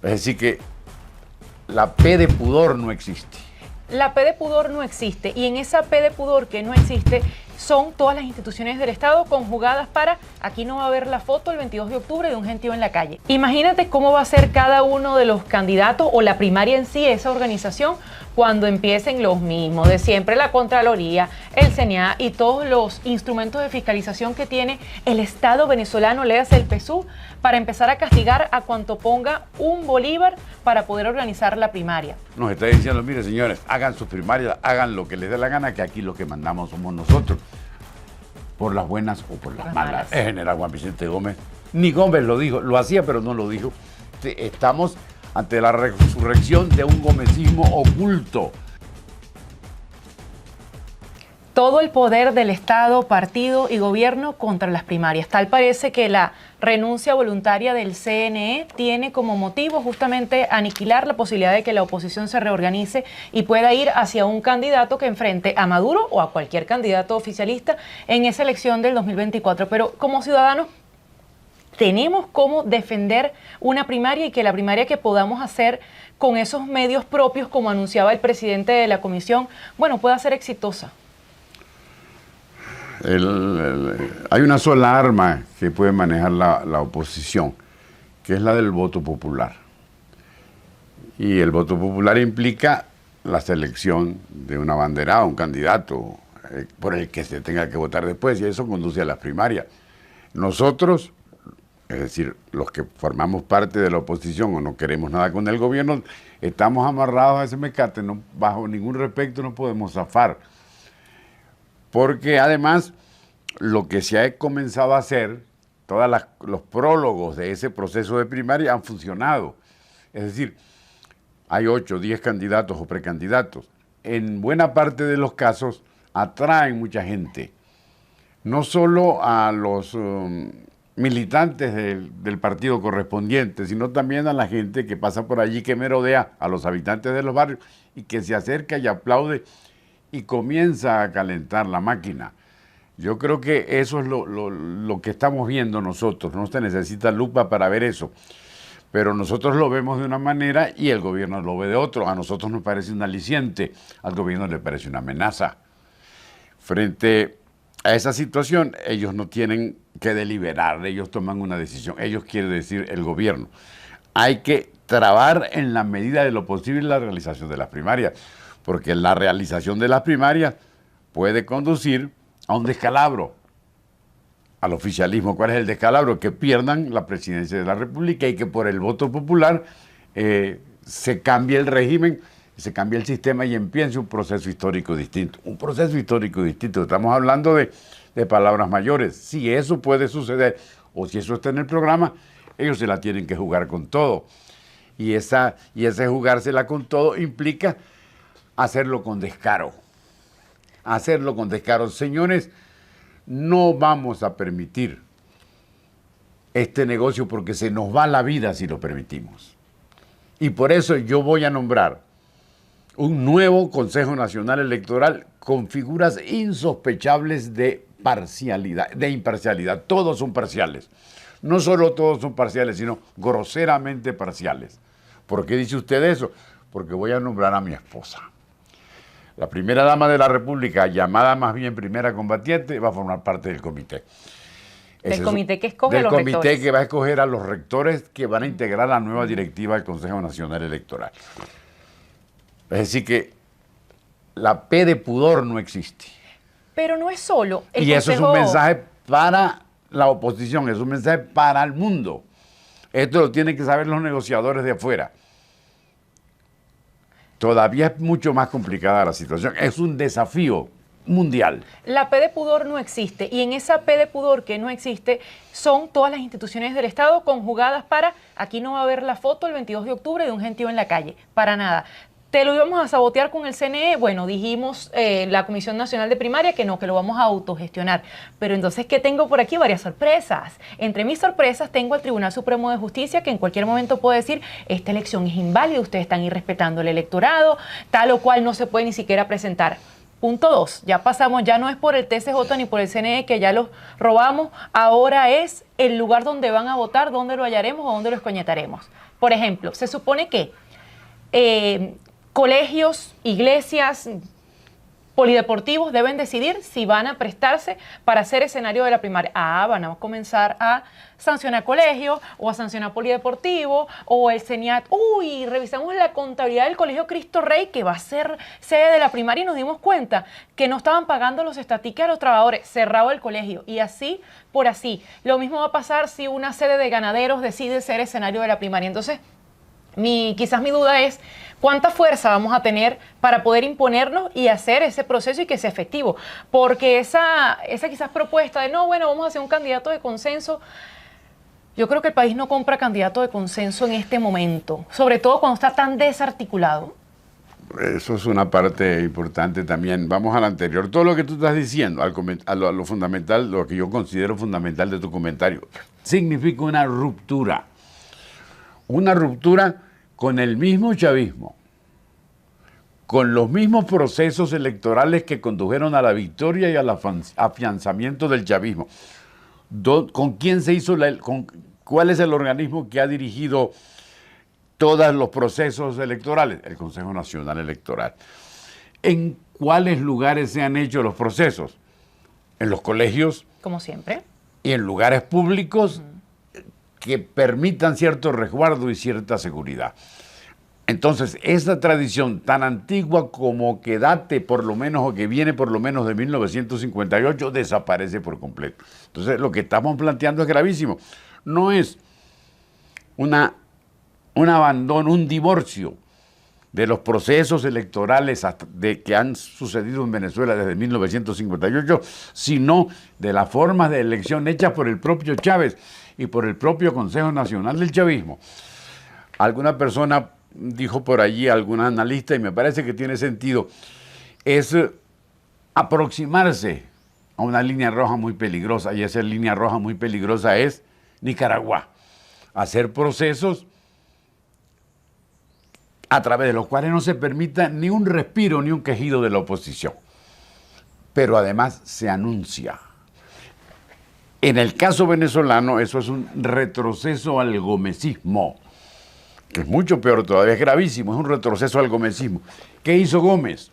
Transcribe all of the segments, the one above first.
Es decir que la P de pudor no existe. La P de pudor no existe, y en esa P de pudor que no existe son todas las instituciones del Estado conjugadas para aquí no va a haber la foto el 22 de octubre de un gentío en la calle. Imagínate cómo va a ser cada uno de los candidatos o la primaria en sí, esa organización, cuando empiecen los mismos de siempre, la Contraloría, el CNA y todos los instrumentos de fiscalización que tiene el Estado venezolano, léase el PSUV, para empezar a castigar a cuanto ponga un bolívar para poder organizar la primaria. Nos está diciendo, mire señores, hagan sus primarias, hagan lo que les dé la gana, que aquí lo que mandamos somos nosotros. Por las buenas o por las malas. El general Juan Vicente Gómez, ni Gómez lo dijo, lo hacía pero no lo dijo. Estamos ante la resurrección de un gomecismo oculto. Todo el poder del Estado, partido y gobierno contra las primarias. Tal parece que la renuncia voluntaria del CNE tiene como motivo justamente aniquilar la posibilidad de que la oposición se reorganice y pueda ir hacia un candidato que enfrente a Maduro o a cualquier candidato oficialista en esa elección del 2024. Pero como ciudadanos tenemos cómo defender una primaria y que la primaria que podamos hacer con esos medios propios, como anunciaba el presidente de la comisión, bueno, pueda ser exitosa. Hay una sola arma que puede manejar la oposición, que es la del voto popular. Y el voto popular implica la selección de un abanderado, un candidato por el que se tenga que votar después, y eso conduce a las primarias. Nosotros, es decir, los que formamos parte de la oposición o no queremos nada con el gobierno, estamos amarrados a ese mecate, no, bajo ningún respecto no podemos zafar. Porque además, lo que se ha comenzado a hacer, todos los prólogos de ese proceso de primaria han funcionado. Es decir, hay 8 o 10 candidatos o precandidatos. En buena parte de los casos atraen mucha gente. No solo a los militantes del partido correspondiente, sino también a la gente que pasa por allí, que merodea, a los habitantes de los barrios y que se acerca y aplaude y comienza a calentar la máquina. Yo creo que eso es lo que estamos viendo nosotros. No se necesita lupa para ver eso. Pero nosotros lo vemos de una manera y el gobierno lo ve de otro. A nosotros nos parece un aliciente, al gobierno le parece una amenaza. Frente a esa situación, ellos no tienen que deliberar, ellos toman una decisión. Ellos quieren decir el gobierno. Hay que trabar en la medida de lo posible la realización de las primarias, porque la realización de las primarias puede conducir a un descalabro al oficialismo. ¿Cuál es el descalabro? Que pierdan la presidencia de la República y que por el voto popular se cambie el régimen, se cambie el sistema y empiece un proceso histórico distinto. Un proceso histórico distinto. Estamos hablando de palabras mayores. Si eso puede suceder o si eso está en el programa, ellos se la tienen que jugar con todo. Y ese jugársela con todo implica hacerlo con descaro. Hacerlo con descaro. Señores, no vamos a permitir este negocio porque se nos va la vida si lo permitimos. Y por eso yo voy a nombrar un nuevo Consejo Nacional Electoral con figuras insospechables de parcialidad, de imparcialidad. Todos son parciales. No solo todos son parciales, sino groseramente parciales. ¿Por qué dice usted eso? Porque voy a nombrar a mi esposa. La primera dama de la República, llamada más bien primera combatiente, va a formar parte del comité. ¿Del comité que escoge a los rectores? Del comité que va a escoger a los rectores que van a integrar la nueva directiva del Consejo Nacional Electoral. Es decir que la P de pudor no existe. Pero no es solo el Y eso Consejo... es un mensaje para la oposición, es un mensaje para el mundo. Esto lo tienen que saber los negociadores de afuera. Todavía es mucho más complicada la situación. Es un desafío mundial. La P de pudor no existe, y en esa P de pudor que no existe son todas las instituciones del Estado conjugadas para aquí no va a haber la foto el 22 de octubre de un gentío en la calle. Para nada. ¿Te lo íbamos a sabotear con el CNE? Bueno, dijimos la Comisión Nacional de Primaria que no, que lo vamos a autogestionar. Pero entonces, ¿qué tengo por aquí? Varias sorpresas. Entre mis sorpresas tengo al Tribunal Supremo de Justicia que en cualquier momento puede decir esta elección es inválida, ustedes están irrespetando el electorado, tal o cual no se puede ni siquiera presentar. Punto 2, ya pasamos, ya no es por el TCJ ni por el CNE que ya los robamos, ahora es el lugar donde van a votar, dónde lo hallaremos o dónde lo escoñetaremos. Por ejemplo, se supone que colegios, iglesias, polideportivos deben decidir si van a prestarse para ser escenario de la primaria. Van a comenzar a sancionar colegios o a sancionar polideportivo o el CENIAT. Revisamos la contabilidad del Colegio Cristo Rey que va a ser sede de la primaria y nos dimos cuenta que no estaban pagando los estatiques a los trabajadores. Cerrado el colegio y así por así. Lo mismo va a pasar si una sede de ganaderos decide ser escenario de la primaria. Entonces, quizás mi duda es cuánta fuerza vamos a tener para poder imponernos y hacer ese proceso y que sea efectivo. Porque esa quizás propuesta de vamos a hacer un candidato de consenso, yo creo que el país no compra candidato de consenso en este momento, sobre todo cuando está tan desarticulado. Eso es una parte importante también. Vamos al anterior. Todo lo que tú estás diciendo, a lo fundamental, lo que yo considero fundamental de tu comentario, significa una ruptura. Una ruptura con el mismo chavismo, con los mismos procesos electorales que condujeron a la victoria y al afianzamiento del chavismo. ¿Con quién se hizo cuál es el organismo que ha dirigido todos los procesos electorales? El Consejo Nacional Electoral. ¿En cuáles lugares se han hecho los procesos? En los colegios. Como siempre. Y en lugares públicos que permitan cierto resguardo y cierta seguridad. Entonces, esa tradición tan antigua como que date por lo menos o que viene por lo menos de 1958 desaparece por completo. Entonces, lo que estamos planteando es gravísimo. No es un abandono, un divorcio de los procesos electorales que han sucedido en Venezuela desde 1958, sino de las formas de elección hechas por el propio Chávez y por el propio Consejo Nacional del Chavismo. Alguna persona dijo por allí, algún analista, y me parece que tiene sentido, es aproximarse a una línea roja muy peligrosa, y esa línea roja muy peligrosa es Nicaragua. Hacer procesos a través de los cuales no se permita ni un respiro ni un quejido de la oposición. Pero además se anuncia. En el caso venezolano, eso es un retroceso al gomecismo, que es mucho peor todavía, es gravísimo, es un retroceso al gomecismo. ¿Qué hizo Gómez?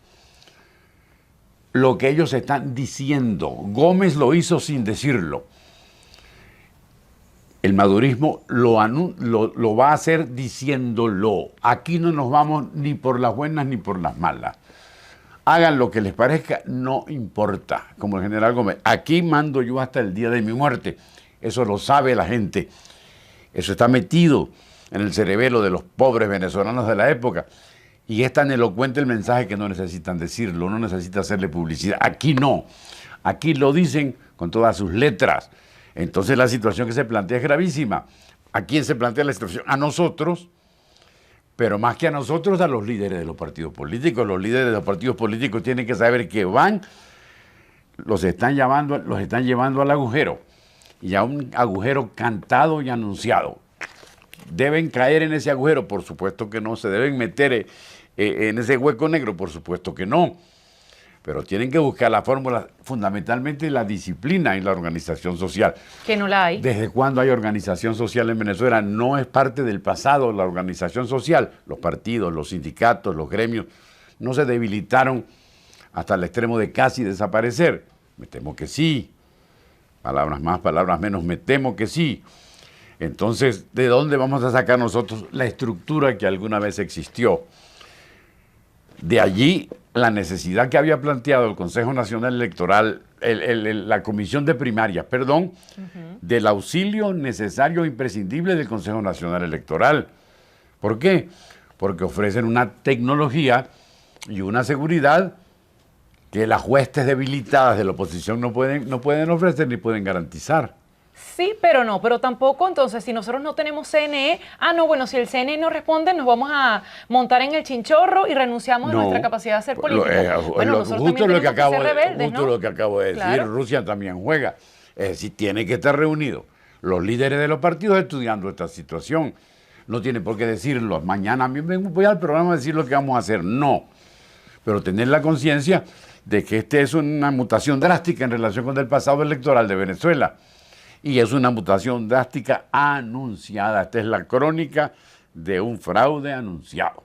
Lo que ellos están diciendo. Gómez lo hizo sin decirlo. El madurismo lo va a hacer diciéndolo. Aquí no nos vamos ni por las buenas ni por las malas. Hagan lo que les parezca, no importa, como el general Gómez. Aquí mando yo hasta el día de mi muerte. Eso lo sabe la gente. Eso está metido en el cerebelo de los pobres venezolanos de la época. Y es tan elocuente el mensaje que no necesitan decirlo, no necesita hacerle publicidad. Aquí no. Aquí lo dicen con todas sus letras. Entonces la situación que se plantea es gravísima. ¿A quién se plantea la situación? A nosotros. Pero más que a nosotros, a los líderes de los partidos políticos. Los líderes de los partidos políticos tienen que saber que los están llevando al agujero. Y a un agujero cantado y anunciado. ¿Deben caer en ese agujero? Por supuesto que no. ¿Se deben meter en ese hueco negro? Por supuesto que no. Pero tienen que buscar la fórmula, fundamentalmente la disciplina y la organización social. Que no la hay. ¿Desde cuándo hay organización social en Venezuela? No es parte del pasado la organización social. Los partidos, los sindicatos, los gremios no se debilitaron hasta el extremo de casi desaparecer. Me temo que sí. Palabras más, palabras menos, me temo que sí. Entonces, ¿de dónde vamos a sacar nosotros la estructura que alguna vez existió? De allí la necesidad que había planteado el Consejo Nacional Electoral, la Comisión de Primarias, del auxilio necesario e imprescindible del Consejo Nacional Electoral. ¿Por qué? Porque ofrecen una tecnología y una seguridad que las huestes debilitadas de la oposición no pueden ofrecer ni pueden garantizar. Sí, pero no, pero tampoco, entonces, si nosotros no tenemos CNE, si el CNE no responde, nos vamos a montar en el chinchorro y renunciamos a nuestra capacidad de hacer política. Justo lo que acabo de decir, claro. Rusia también juega. Es decir, tiene que estar reunido los líderes de los partidos estudiando esta situación. No tiene por qué decirlo. Mañana voy al programa a decir lo que vamos a hacer. No. Pero tener la conciencia de que esta es una mutación drástica en relación con el pasado electoral de Venezuela. Y es una mutación drástica anunciada. Esta es la crónica de un fraude anunciado.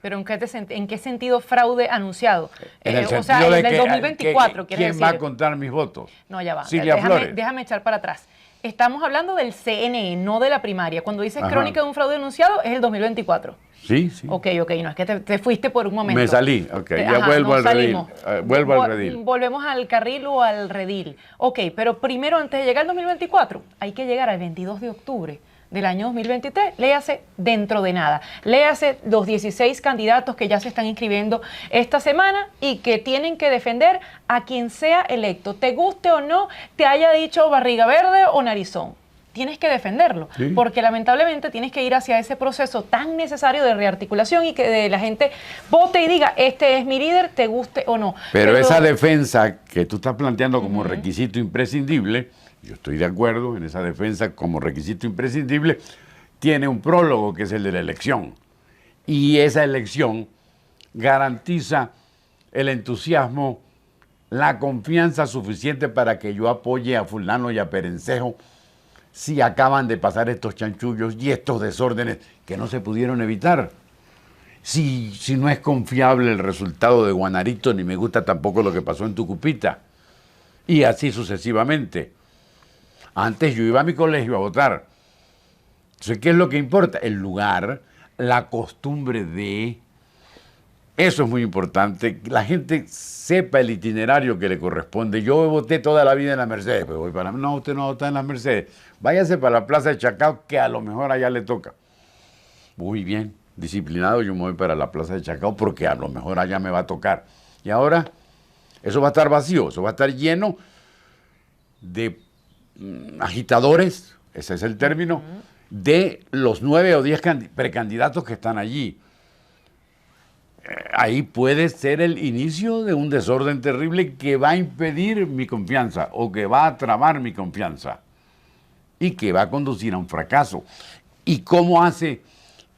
¿Pero en qué sentido fraude anunciado? En el o sea, sentido de en el que, 2024, ¿quieres ¿quién decir? va a contar mis votos? No, ya va. Silvia Flores. Déjame echar para atrás. Estamos hablando del CNE, no de la primaria. Cuando dices Ajá. crónica de un fraude anunciado, es el 2024. Sí, sí. Ok, no es que te fuiste por un momento. Me salí, ok, ya Ajá, vuelvo nos al redil. salimos. Vuelvo al redil. Volvemos al carril o al redil. Ok, pero primero, antes de llegar al 2024, hay que llegar al 22 de octubre del año 2023, léase dentro de nada. Léase los 16 candidatos que ya se están inscribiendo esta semana y que tienen que defender a quien sea electo, te guste o no, te haya dicho barriga verde o narizón. Tienes que defenderlo, sí, porque lamentablemente tienes que ir hacia ese proceso tan necesario de rearticulación y que la gente vote y diga, este es mi líder, te guste o no. Pero esa defensa que tú estás planteando como requisito imprescindible, yo estoy de acuerdo en esa defensa como requisito imprescindible, tiene un prólogo que es el de la elección. Y esa elección garantiza el entusiasmo, la confianza suficiente para que yo apoye a fulano y a perencejo si acaban de pasar estos chanchullos y estos desórdenes que no se pudieron evitar. Si no es confiable el resultado de Guanarito, ni me gusta tampoco lo que pasó en Tucupita. Y así sucesivamente. Antes yo iba a mi colegio a votar. Entonces, ¿qué es lo que importa? El lugar, la costumbre de... Eso es muy importante, que la gente sepa el itinerario que le corresponde. Yo voté toda la vida en la Mercedes, pero voy para... No, usted no vota en la Mercedes. Váyase para la Plaza de Chacao, que a lo mejor allá le toca. Muy bien, disciplinado, yo me voy para la Plaza de Chacao porque a lo mejor allá me va a tocar. Y ahora, eso va a estar vacío, eso va a estar lleno de agitadores, ese es el término, de los 9 o 10 precandidatos que están allí. Ahí puede ser el inicio de un desorden terrible que va a impedir mi confianza o que va a trabar mi confianza y que va a conducir a un fracaso. ¿Y cómo hace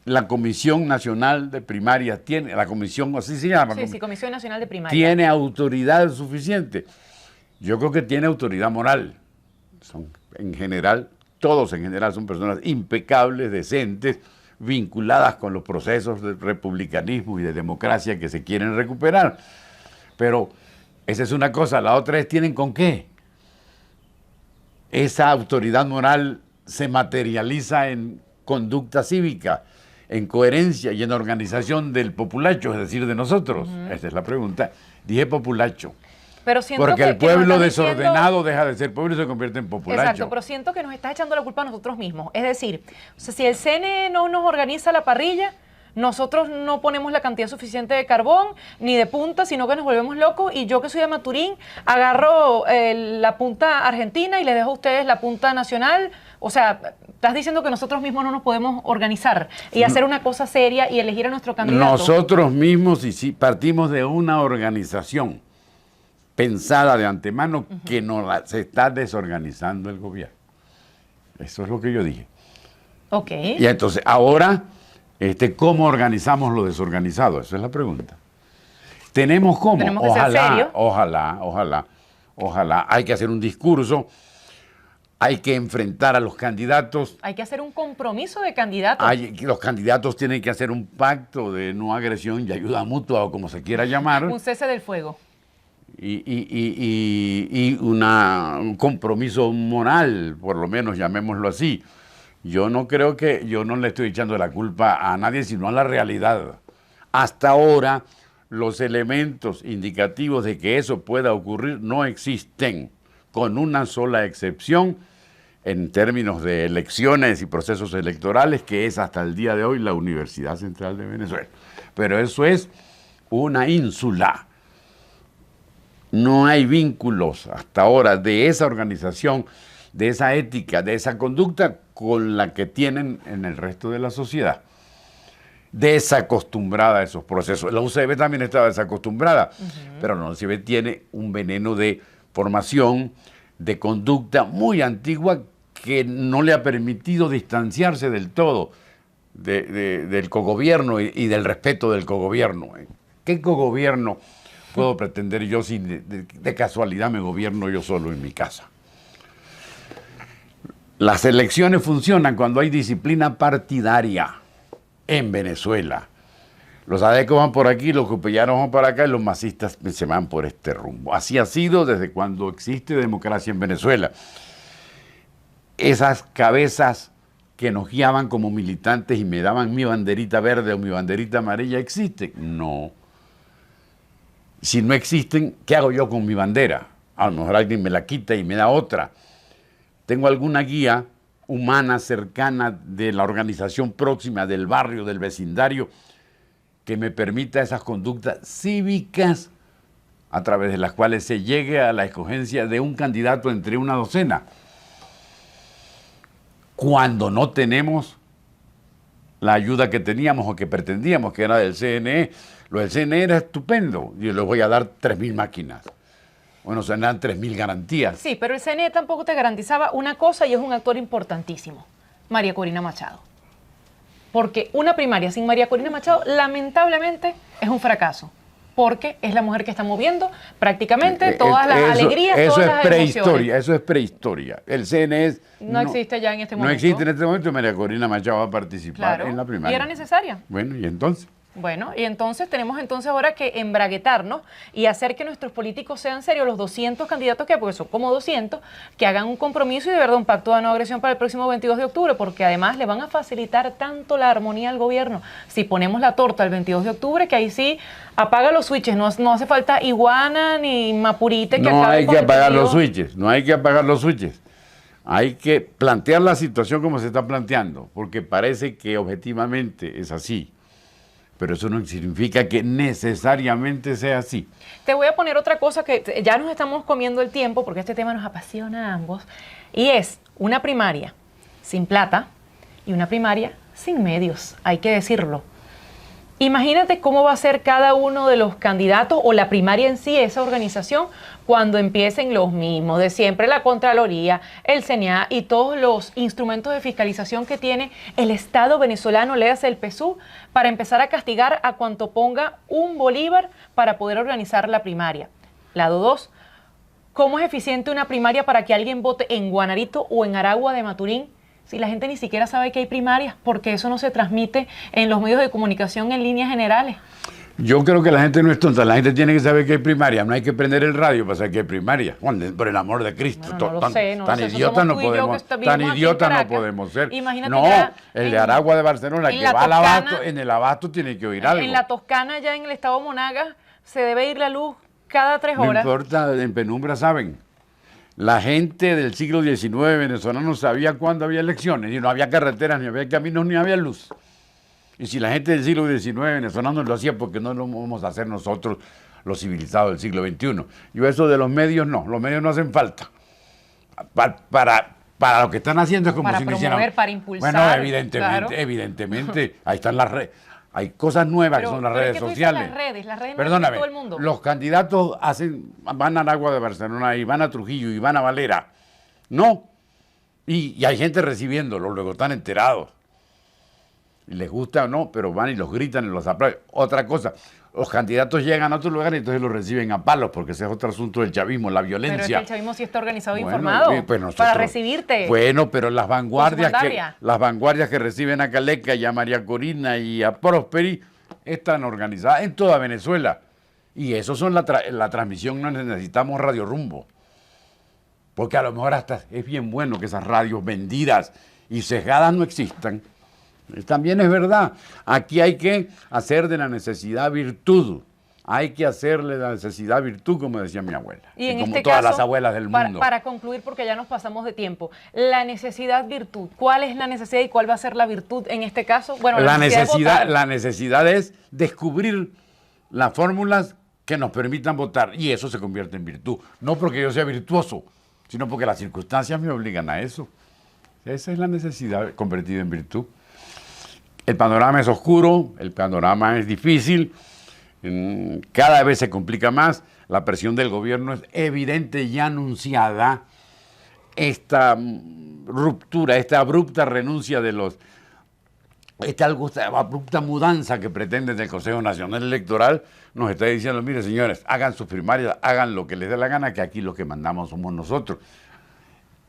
la Comisión Nacional de Primarias? Tiene la comisión, así se llama. Sí, Comisión Nacional de Primarias. ¿Tiene autoridad suficiente? Yo creo que tiene autoridad moral. En general, todos en general son personas impecables, decentes, vinculadas con los procesos de republicanismo y de democracia que se quieren recuperar. Pero esa es una cosa, la otra es, ¿tienen con qué? Esa autoridad moral se materializa en conducta cívica, en coherencia y en organización del populacho, es decir, de nosotros. Esa es la pregunta. Dije populacho. Pero siento porque el pueblo desordenado diciendo... deja de ser pueblo y se convierte en populacho. Exacto, pero siento que nos estás echando la culpa a nosotros mismos. Es decir, o sea, si el CNE no nos organiza la parrilla, nosotros no ponemos la cantidad suficiente de carbón ni de punta, sino que nos volvemos locos. Y yo que soy de Maturín, agarro la punta argentina y les dejo a ustedes la punta nacional. O sea, estás diciendo que nosotros mismos no nos podemos organizar y hacer una cosa seria y elegir a nuestro candidato. Nosotros mismos, y sí, partimos de una organización pensada de antemano que se está desorganizando el gobierno. Eso es lo que yo dije. Ok. Y entonces, ahora, ¿cómo organizamos lo desorganizado? Esa es la pregunta. ¿Tenemos cómo? Tenemos que ser serios. Ojalá. Hay que hacer un discurso, hay que enfrentar a los candidatos. Hay que hacer un compromiso de candidatos. Los candidatos tienen que hacer un pacto de no agresión y ayuda mutua, o como se quiera llamar. Un cese del fuego. Y un compromiso moral, por lo menos llamémoslo así. Yo no le estoy echando la culpa a nadie, sino a la realidad. Hasta ahora, los elementos indicativos de que eso pueda ocurrir no existen, con una sola excepción en términos de elecciones y procesos electorales, que es hasta el día de hoy la Universidad Central de Venezuela. Pero eso es una ínsula. No hay vínculos hasta ahora de esa organización, de esa ética, de esa conducta con la que tienen en el resto de la sociedad. Desacostumbrada a esos procesos. La UCB también estaba desacostumbrada, pero la UCB tiene un veneno de formación, de conducta muy antigua que no le ha permitido distanciarse del todo del cogobierno y del respeto del cogobierno. ¿Qué cogobierno puedo pretender yo si de casualidad me gobierno yo solo en mi casa? Las elecciones funcionan cuando hay disciplina partidaria. en Venezuela. Los adecos van por aquí, los cupellanos van por acá y los masistas se van por este rumbo. Así ha sido desde cuando existe democracia en Venezuela. Esas cabezas que nos guiaban como militantes y me daban mi banderita verde o mi banderita amarilla, ¿existen? No. Si no existen, ¿qué hago yo con mi bandera? A lo mejor alguien me la quita y me da otra. ¿Tengo alguna guía humana, cercana, de la organización próxima, del barrio, del vecindario, que me permita esas conductas cívicas a través de las cuales se llegue a la escogencia de un candidato entre una docena? Cuando no tenemos la ayuda que teníamos o que pretendíamos, que era del CNE. Lo del CNE era estupendo. Yo les voy a dar 3.000 máquinas. Bueno, se dan 3.000 garantías. Sí, pero el CNE tampoco te garantizaba una cosa y es un actor importantísimo, María Corina Machado. Porque una primaria sin María Corina Machado, lamentablemente, es un fracaso. Porque es la mujer que está moviendo prácticamente todas las alegrías, todas las emociones. Eso es prehistoria. El CNE no existe ya en este momento. No existe en este momento y María Corina Machado va a participar en la primaria. Y era necesaria. Bueno, ¿y entonces? Bueno, y entonces tenemos ahora que embraguetarnos y hacer que nuestros políticos sean serios, los 200 candidatos que, porque son como 200, que hagan un compromiso y de verdad un pacto de no agresión para el próximo 22 de octubre, porque además le van a facilitar tanto la armonía al gobierno. Si ponemos la torta el 22 de octubre, que ahí sí apaga los switches, no hace falta iguana ni mapurite. No hay que apagar los switches, no hay que apagar los switches. Hay que plantear la situación como se está planteando, porque parece que objetivamente es así. Pero eso no significa que necesariamente sea así. Te voy a poner otra cosa que ya nos estamos comiendo el tiempo porque este tema nos apasiona a ambos. Y es una primaria sin plata y una primaria sin medios, hay que decirlo. Imagínate cómo va a ser cada uno de los candidatos o la primaria en sí, esa organización, cuando empiecen los mismos de siempre, la Contraloría, el CNA y todos los instrumentos de fiscalización que tiene el Estado venezolano, léase el PSUV, para empezar a castigar a cuanto ponga un bolívar para poder organizar la primaria. Lado 2, ¿cómo es eficiente una primaria para que alguien vote en Guanarito o en Aragua de Maturín? Si la gente ni siquiera sabe que hay primarias, porque eso no se transmite en los medios de comunicación en líneas generales. Yo creo que la gente no es tonta, la gente tiene que saber que hay primaria, no hay que prender el radio para saber que hay primaria. Por el amor de Cristo, bueno, tan idiotas no podemos ser. Imagínate no, el de Aragua de Barcelona, que va al abasto, en el abasto tiene que oír algo. En la Toscana, ya en el estado Monagas, se debe ir la luz cada 3 horas. No importa, en penumbra saben. La gente del siglo XIX venezolano sabía cuándo había elecciones, y no había carreteras, ni había caminos, ni había luz. Y si la gente del siglo XIX venezolano lo hacía, ¿por qué no lo vamos a hacer nosotros, los civilizados del siglo XXI? Yo eso de los medios no, los medios no hacen falta. Para lo que están haciendo es como para si promover, hicieran... para impulsar. Bueno, evidentemente, ahí están las redes. Hay cosas nuevas que son las redes sociales. Las redes Perdóname, no todo el mundo. Los candidatos van a Aragua de Barcelona y van a Trujillo y van a Valera. No. Y hay gente recibiéndolo, luego están enterados. Y les gusta o no, pero van y los gritan y los aplauden. Otra cosa, los candidatos llegan a otro lugar y entonces los reciben a palos, porque ese es otro asunto del chavismo, la violencia. Pero es que el chavismo sí está organizado e informado pues nosotros, para recibirte. Bueno, pero las vanguardias que reciben a Caleca y a María Corina y a Prosperi están organizadas en toda Venezuela. Y eso son la transmisión, no necesitamos Radio Rumbo. Porque a lo mejor hasta es bien bueno que esas radios vendidas y sesgadas no existan. También es verdad. Aquí hay que hacer de la necesidad virtud. Hay que hacerle la necesidad virtud, como decía mi abuela. Y en como este todas caso, las abuelas del mundo. Para concluir, porque ya nos pasamos de tiempo, la necesidad virtud. ¿Cuál es la necesidad y cuál va a ser la virtud en este caso? Bueno, la necesidad es descubrir las fórmulas que nos permitan votar. Y eso se convierte en virtud. No porque yo sea virtuoso, sino porque las circunstancias me obligan a eso. Esa es la necesidad convertida en virtud. El panorama es oscuro, el panorama es difícil, cada vez se complica más, la presión del gobierno es evidente y anunciada. Esta ruptura, esta abrupta renuncia esta abrupta mudanza que pretende el Consejo Nacional Electoral nos está diciendo, mire señores, hagan sus primarias, hagan lo que les dé la gana, que aquí los que mandamos somos nosotros,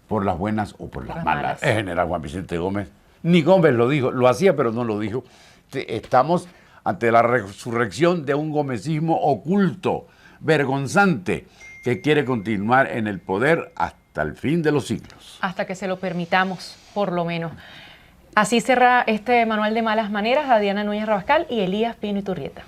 por las buenas o por las malas. El general Juan Vicente Gómez. Ni Gómez lo dijo, lo hacía pero no lo dijo. estamos ante la resurrección de un gomecismo oculto, vergonzante, que quiere continuar en el poder hasta el fin de los siglos. Hasta que se lo permitamos, por lo menos. Así cerra este manual de malas maneras a Diana Núñez Rabascal y Elías Pino Iturrieta.